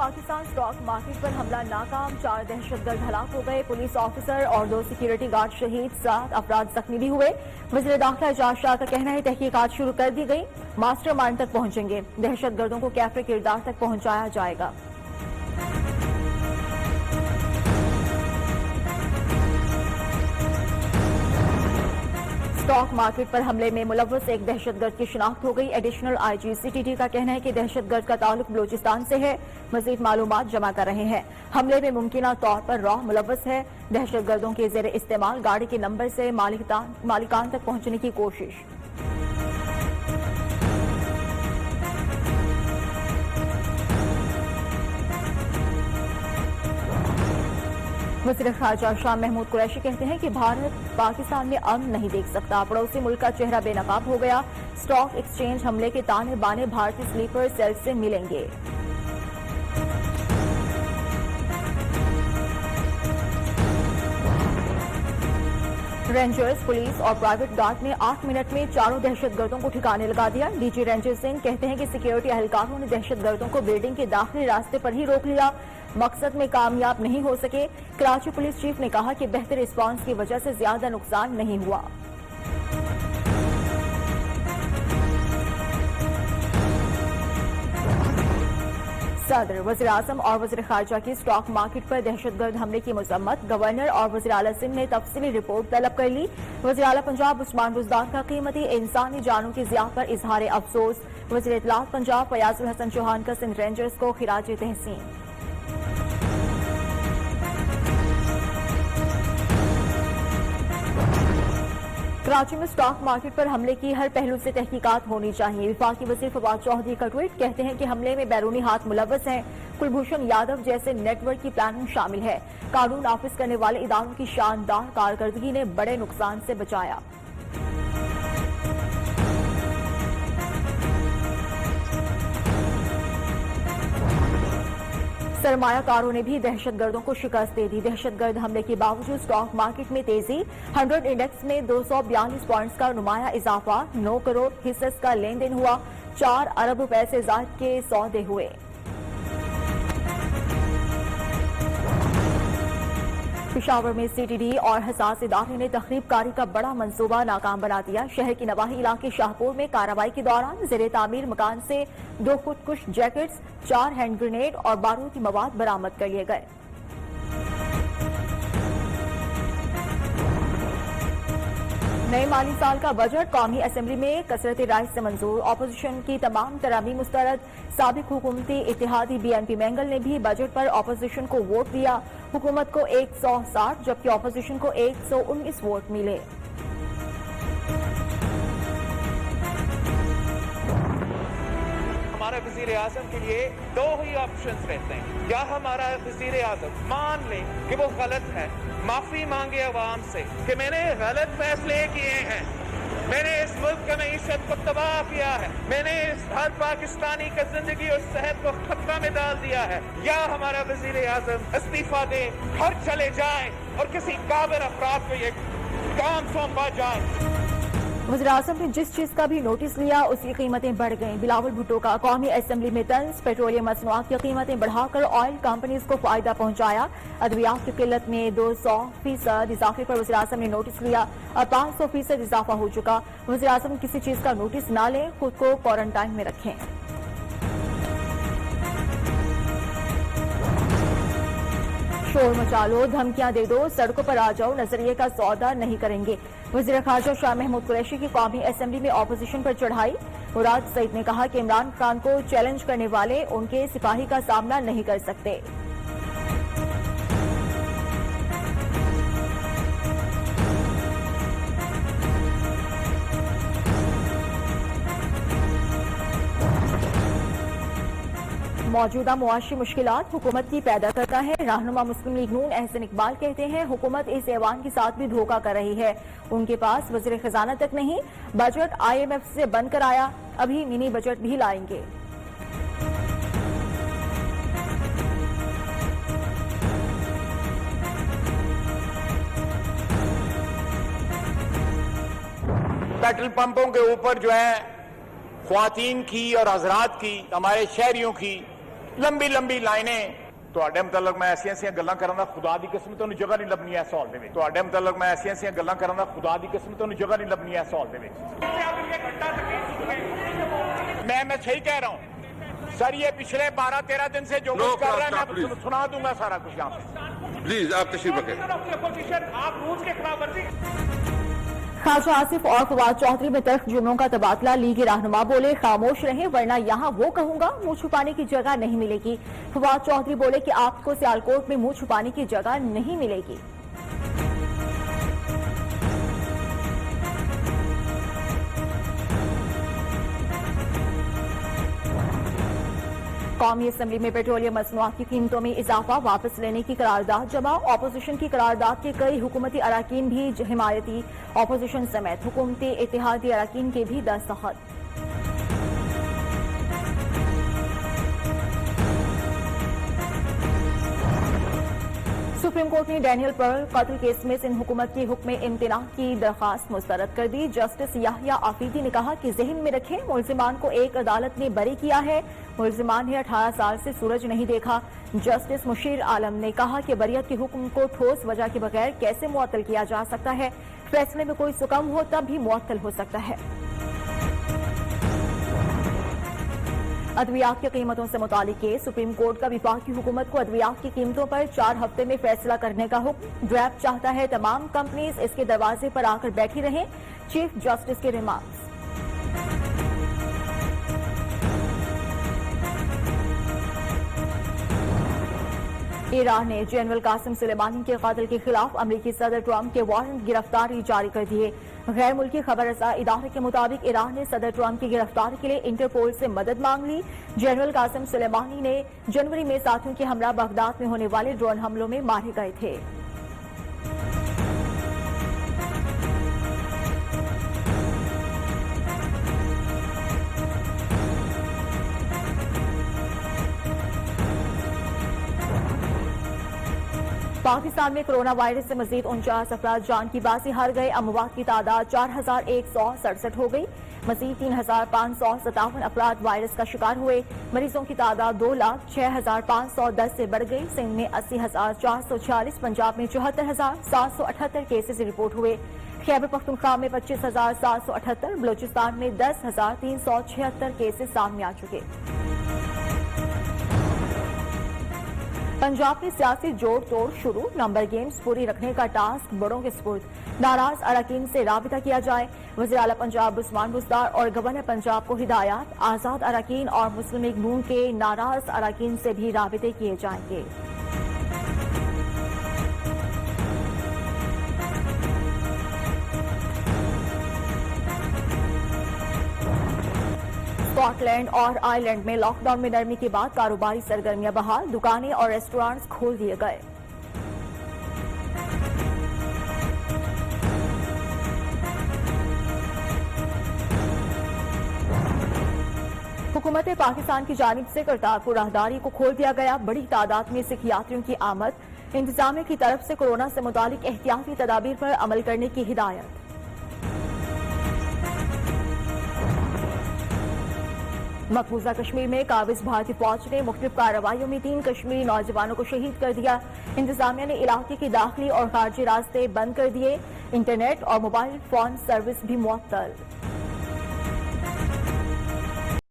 Pakistan stock market पर हमला नाकाम, 4 दहशतगर्द हलाक हो गए, पुलिस ऑफिसर और 2 सिक्योरिटी गार्ड शहीद, 7 अफराद जख्मी भी हुए। वज़ीर दाखिला एजाज शाह का कहना है तहकीकात शुरू कर दी गई, मास्टरमाइंड तक पहुंचेंगे, दहशतगर्दों को कैफे किरदार तक पहुंचाया जाएगा। स्टॉक मार्केट पर हमले में मुलव्वस एक दहशतगर्द की शिनाख्त हो गई। एडिशनल आईजी सीटीटी का कहना है कि दहशतगर्द का ताल्लुक बलूचिस्तान से है, मजीद मालूमात जमा कर रहे हैं। हमले में मुमकिना तौर पर रॉ मुलव्वस है। दहशतगर्दों के जेर इस्तेमाल गाड़ी के नंबर से मालिकान तक पहुंचने की कोशिश। वज़ीर ख़ारजा शाह महमूद कुरैशी कहते हैं कि भारत पाकिस्तान में अमन नहीं देख सकता, पड़ोसी मुल्क का चेहरा बेनकाब हो गया। स्टॉक एक्सचेंज हमले के ताने बाने भारतीय स्लीपर सेल से मिलेंगे। रेंजर्स, पुलिस और प्राइवेट गार्ड ने 8 मिनट में 4 दहशतगर्दों को ठिकाने लगा दिया। डीजी रेंजर सिंह कहते हैं कि सिक्योरिटी एहलकारों ने दहशतगर्दों को बिल्डिंग के दाखिली रास्ते पर ही रोक लिया, मकसद में कामयाब नहीं हो सके। कराची पुलिस चीफ ने कहा कि बेहतर रिस्पांस की वजह से ज्यादा नुकसान नहीं हुआ। सदर, वज़ीर आज़म और वज़ीर ख़ारजा की स्टॉक मार्केट पर दहशतगर्द हमले की मजम्मत। गवर्नर और वज़ीर आला सिंध ने तफसीली रिपोर्ट तलब कर ली। वज़ीर आला पंजाब उस्मान बुज़दार का कीमती इंसानी जानों की ज़िया पर इजहार अफसोस। वज़ीर इत्तलात पंजाब फयाजुल हसन चौहान का सिंध रेंजर्स को खिराज तहसीन। कराची में स्टॉक मार्केट पर हमले की हर पहलू से तहकीकात होनी चाहिए। विफाकी वज़ीर फवाद चौधरी का ट्वीट, कहते हैं कि हमले में बैरूनी हाथ मुलव्वस हैं, कुलभूषण यादव जैसे नेटवर्क की प्लानिंग शामिल है। कानून नाफिज करने वाले इदारों की शानदार कारकर्दगी ने बड़े नुकसान से बचाया। सरमायाकारों ने भी दहशतगर्दों को शिकस्त दे दी। दहशतगर्द हमले के बावजूद स्टॉक मार्केट में तेजी, 100 इंडेक्स में 242 पॉइंट्स का नुमाया इजाफा, 9 करोड़ हिस्सेस का लेन देन हुआ, 4 अरब रुपए से ज्यादा के सौदे हुए। पेशावर में सीटीडी और हसास इदारे ने तखरीबकारी का बड़ा मंसूबा नाकाम बना दिया। शहर के नवाही इलाके शाहपुर में कार्रवाई के दौरान जेर तामीर मकान से 2 खुदकुश जैकेट्स, 4 हैंड ग्रेनेड और बारूदी मवाद बरामद कर लिए गए। नए माली साल का बजट कौमी असेंबली में कसरत राय से मंजूर। ऑपोजिशन की तमाम तरामीम मुस्तरद। साबिक हुकूमती इत्तेहादी बीएनपी मैंगल ने भी बजट पर ऑपोजिशन को वोट दिया। हुकूमत को 160 जबकि ऑपोजिशन को 119 वोट मिले। हमारे वजीर आजम के लिए 2 ही ऑप्शंस रहते हैं। या हमारा वजीर आजम मान ले कि वो गलत है, माफी मांगे अवाम से कि मैंने गलत फैसले किए हैं, मैंने इस मुल्क की मईशत को तबाह किया है, मैंने हर पाकिस्तानी का जिंदगी और सेहत को खतरा में डाल दिया है। या हमारा वजीर आजम इस्तीफा दे, घर चले जाए और किसी काबिल अफराद को ये काम सौंपा जाए। वज़ीर आज़म ने जिस चीज का भी नोटिस लिया उसकी कीमतें बढ़ गईं। बिलावल भुट्टो का कौमी असेंबली में तंज, पेट्रोलियम मसनूआत की कीमतें बढ़ाकर ऑयल कंपनीज को फायदा पहुंचाया। अद्वियात की किल्लत में 200% इजाफे पर वज़ीर आज़म ने नोटिस लिया और 500% इजाफा हो चुका। वज़ीर आज़म किसी चीज का नोटिस न लें, खुद को क्वारंटाइन में रखें। शोर मचा लो, धमकियां दे दो, सड़कों पर आ जाओ, नजरिए का सौदा नहीं करेंगे। वज़ीर ख़ारजा शाह महमूद कुरैशी की कौमी असेंबली में ऑपोजिशन पर चढ़ाई। मुराद सईद ने कहा कि इमरान खान को चैलेंज करने वाले उनके सिपाही का सामना नहीं कर सकते। मौजूदा मुआशी मुश्किलात हुकूमत की पैदा करता है। रहनुमा मुस्लिम लीग नून एहसन इकबाल कहते हैं हुकूमत इस ऐवान के साथ भी धोखा कर रही है। उनके पास वज़ीर खजाना तक नहीं, बजट IMF से बन कर आया, अभी मिनी बजट भी लाएंगे। पेट्रोल पंपों के ऊपर जो है ख्वातीन की और हजरात की, हमारे शहरियों की ਲੰਬੀ ਲੰਬੀ ਲਾਈਨਾਂ ਤੁਹਾਡੇ ਮੁਤਲਕ ਮੈਂ ਐਸੀਆਂ ਗੱਲਾਂ ਕਰਨ ਦਾ ਖੁਦਾ ਦੀ ਕਸਮ ਤੁਹਾਨੂੰ ਜਗ੍ਹਾ ਨਹੀਂ ਲੱਭਣੀ ਇਸ ਹਾਲ ਦੇ ਵਿੱਚ ਤੁਹਾਡੇ ਮੁਤਲਕ ਮੈਂ ਐਸੀਆਂ ਗੱਲਾਂ ਕਰਨ ਦਾ ਖੁਦਾ ਦੀ ਕਸਮ ਤੁਹਾਨੂੰ ਜਗ੍ਹਾ ਨਹੀਂ ਲੱਭਣੀ ਇਸ ਹਾਲ ਦੇ ਵਿੱਚ मैं सही कह रहा हूँ सर ये पिछले 12-13 दिन से जो कुछ कर रहा है मैं सुना दूंगा सारा कुछ यहाँ पे प्लीज आप तशरीफ रखें आप रूल्स के खिलाफ वर्जी ख्वाजा आसिफ और फवाद चौधरी में तल्ख जुमलों का तबादला लीगी रहनुमा बोले खामोश रहें वरना यहाँ वो कहूंगा मुंह छुपाने की जगह नहीं मिलेगी। फवाद चौधरी बोले कि आपको सियालकोट में मुंह छुपाने की जगह नहीं मिलेगी। कौमी असेंबली में पेट्रोलियम मसनूआत की कीमतों में इजाफा वापस लेने की करारदाद जमा। ऑपोजिशन की करारदाद के कई हुकूमती अराकीन भी हिमायती। ऑपोजिशन समेत हुकूमती इत्तेहादी अराकीन के भी दस्तखत। सुप्रीम कोर्ट ने डैनियल पर्ल कत्ल केस में सिंध हुकूमत की हुक्म इम्तिना की दरखास्त मुस्तरद कर दी। जस्टिस याहिया आफीदी ने कहा कि जहन में रखें मुल्जिमान को एक अदालत ने बरी किया है। मुल्जिमान ने 18 साल से सूरज नहीं देखा। जस्टिस मुशीर आलम ने कहा कि बरियत के हुक्म को ठोस वजह के बगैर कैसे मुअत्तल किया जा सकता है। फैसले में कोई सुकम हो तब भी मुअत्तल हो सकता है। अद्वियात की कीमतों से मुतालिक केस सुप्रीम कोर्ट का विफाकी हुकूमत को अद्वियात की कीमतों पर 4 हफ्ते में फैसला करने का हुक्म। ड्रैप चाहता है तमाम कंपनीज इसके दरवाजे पर आकर बैठी रहें। चीफ जस्टिस के रिमार्क्स। ईरान ने जनरल कासिम सुलेमानी के कातिल के खिलाफ अमरीकी सदर ट्रंप के वारंट गिरफ्तारी जारी कर दिए। गैर मुल्की खबर रसा इदारे के मुताबिक ईरान ने सदर ट्रंप की गिरफ्तारी के लिए इंटरपोल से मदद मांग ली। जनरल कासिम सुलेमानी ने जनवरी में साथियों के हमरा बगदाद में होने वाले ड्रोन हमलों में मारे गए थे। पाकिस्तान में कोरोना वायरस से मजीद 49 अफराद जान की बाजी हार गए। अमवात की तादाद 4167 हो गई। मजीद 3557 अफराद वायरस का शिकार हुए। मरीजों की तादाद 2,06,510 से बढ़ गई। सिंध में 80,446, पंजाब में 74,778 केसेज रिपोर्ट हुए। खैबर पख्तूनख्वा में 25,778, बलूचिस्तान में 10,376 केसेज सामने आ चुके। पंजाब में सियासी जोड़ तोड़ शुरू। नंबर गेम्स पूरी रखने का टास्क बड़ों के सुपुर्द। नाराज अराकीन से राबिता किया जाए। वज़ीर आला पंजाब उस्मान बुज़दार और गवर्नर पंजाब को हिदायत। आजाद अराकीन और मुस्लिम लीग नून के नाराज अराकीन से भी राबिते किए जाएंगे। स्कॉटलैंड और आयरलैंड में लॉकडाउन में नरमी के बाद कारोबारी सरगर्मियां बहाल। दुकानें और रेस्टोरेंट्स खोल दिए गए। हुकूमत पाकिस्तान की जानिब से करतारपुर राहदारी को खोल दिया गया। बड़ी तादाद में सिख यात्रियों की आमद। इंतजामिया की तरफ से कोरोना से मुतालिक एहतियाती तदाबीर पर अमल करने की हिदायत। मकबूजा कश्मीर में काबिज भारतीय फौज ने मुख्तलिफ कार्रवाइयों में 3 कश्मीरी नौजवानों को शहीद कर दिया। इंतजामिया ने इलाके के दाखिली और खारजी रास्ते बंद कर दिए। इंटरनेट और मोबाइल फोन सर्विस भी मुअत्तल।